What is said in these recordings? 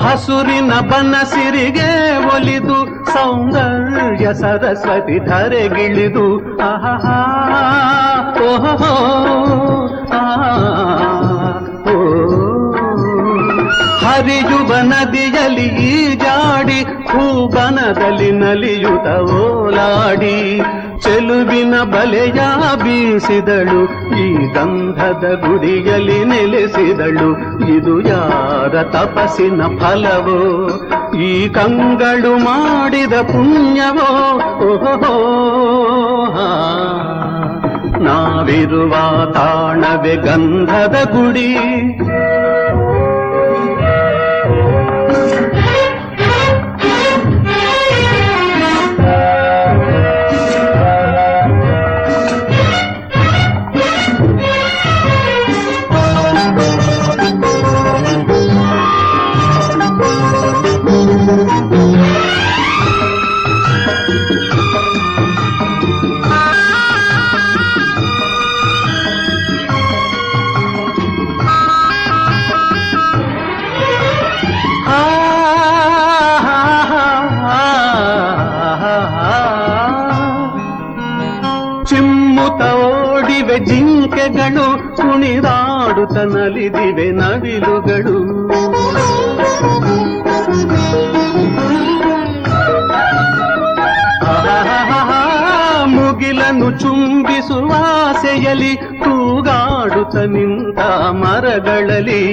ಹಸುರಿನ ಬನಸಿರಿಗೆ ಒಲಿದು ಸೌಂದರ್ಯ ಸರಸ್ವತಿ ಧರೆಗಿಳಿದು ಆಹಾ ಓಹೋ ಹರಿಯುವ ನದಿಯಲ್ಲಿ ಈಜಾಡಿ ಭೂಬನದಲ್ಲಿ ನಲಿಯುತ್ತ ಓಲಾಡಿ ಚೆಲುವಿನ ಬಲೆಯ ಬೀಸಿದಳು ಈ ಗಂಧದ ಗುಡಿಯಲ್ಲಿ ನೆಲೆಸಿದಳು ಇದು ಯಾರ ತಪಸ್ಸಿನ ಫಲವೋ ಈ ಕಂಗಳು ಮಾಡಿದ ಪುಣ್ಯವೋ ಓಹೋ ನಾವಿರುವ ತಾಣವೇ ಗಂಧದ ಗುಡಿ ಚಿಮ್ಮುತ್ತ ಓಡಿವೆ ಜಿಂಕೆಗಳು ಕುಣಿದಾಡುತ್ತ ನಲಿದಿವೆ ನವಿಲುಗಳು ಮುಗಿಲನ್ನು ಚುಂಬಿಸುವ ಆಸೆಯಲ್ಲಿ ತೂಗಾಡುತ್ತ ನಿಂತ ಮರಗಳಲ್ಲಿ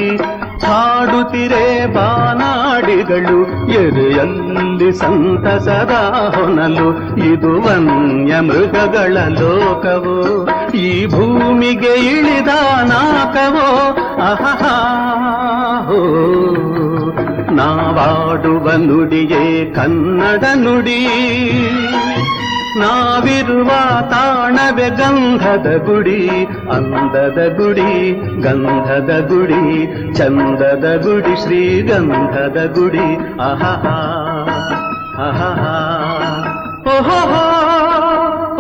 ಹಾಡುತ್ತಿರೆ ಬಾನಾಡಿಗಳು ಎದೆಯಲ್ಲಿ ಸಂತಸದ ಹೊನಲು ಇದು ವನ್ಯ ಮೃಗಗಳ ಲೋಕವೋ ಈ ಭೂಮಿಗೆ ಇಳಿದ ನಾಕವೋ ಆಹಾ ನಾವಾಡುವ ನುಡಿಯೇ ಕನ್ನಡ ನುಡಿ ನಾವಿರುವ ತಾಣವೇ ಗಂಧದ ಗುಡಿ ಅಂದದ ಗುಡಿ ಗಂಧದ ಗುಡಿ ಚಂದದ ಗುಡಿ ಶ್ರೀಗಂಧದ ಗುಡಿ ಆಹಾ ಆಹಾ ಓಹೋ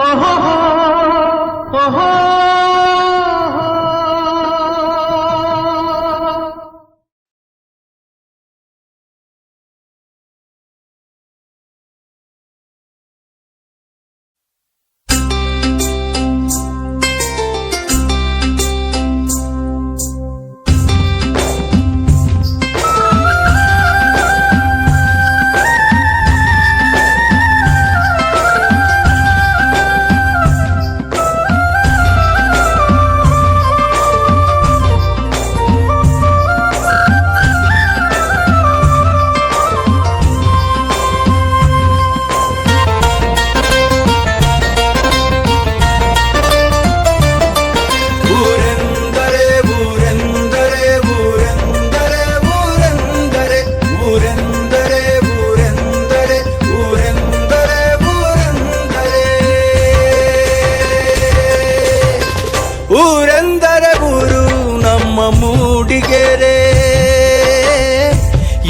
ಓಹೋ ಓಹೋ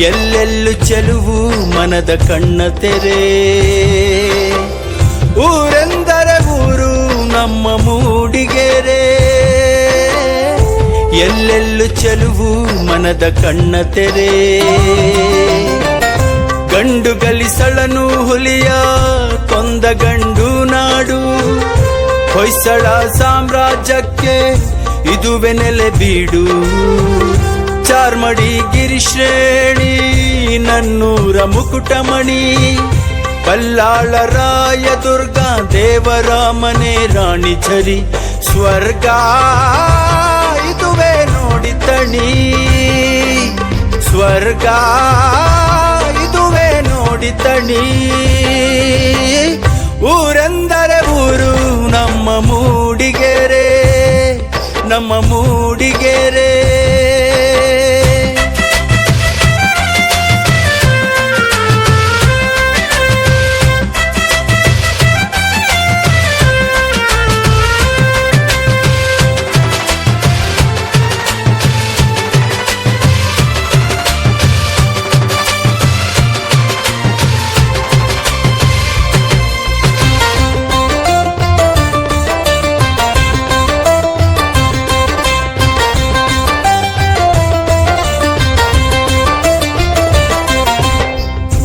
ಎಲ್ಲೆಲ್ಲೂ ಚೆಲುವು ಮನದ ಕಣ್ಣ ತೆರೆ ಊರೆಂದರೆ ಊರು ನಮ್ಮ ಮೂಡಿಗೆರೆ ಎಲ್ಲೆಲ್ಲೂ ಚೆಲುವು ಮನದ ಕಣ್ಣ ತೆರೆ ಗಂಡು ಗಲಿಸಳನು ಹುಲಿಯ ಕೊಂದ ಗಂಡು ನಾಡು ಹೊಯ್ಸಳ ಸಾಮ್ರಾಜ್ಯಕ್ಕೆ ಇದುವೆ ನೆಲೆ ಬೀಡು ಚಾರ್ಮಡಿ ಗಿರಿಶ್ರೇಣಿ ನನ್ನೂರ ಮುಕುಟಮಣಿ ಬಲ್ಲಾಳ ರಾಯ ದುರ್ಗಾ ದೇವರ ಮನೆ ರಾಣಿ ಝರಿ ಸ್ವರ್ಗ ಇದುವೆ ನೋಡಿ ತಣಿ ಸ್ವರ್ಗ ಇದುವೆ ನೋಡಿ ತಣಿ ಊರೆಂದರೆ ಊರು ನಮ್ಮ ಮೂಡಿಗೆರೆ ನಮ್ಮ ಮೂಡಿಗೆರೆ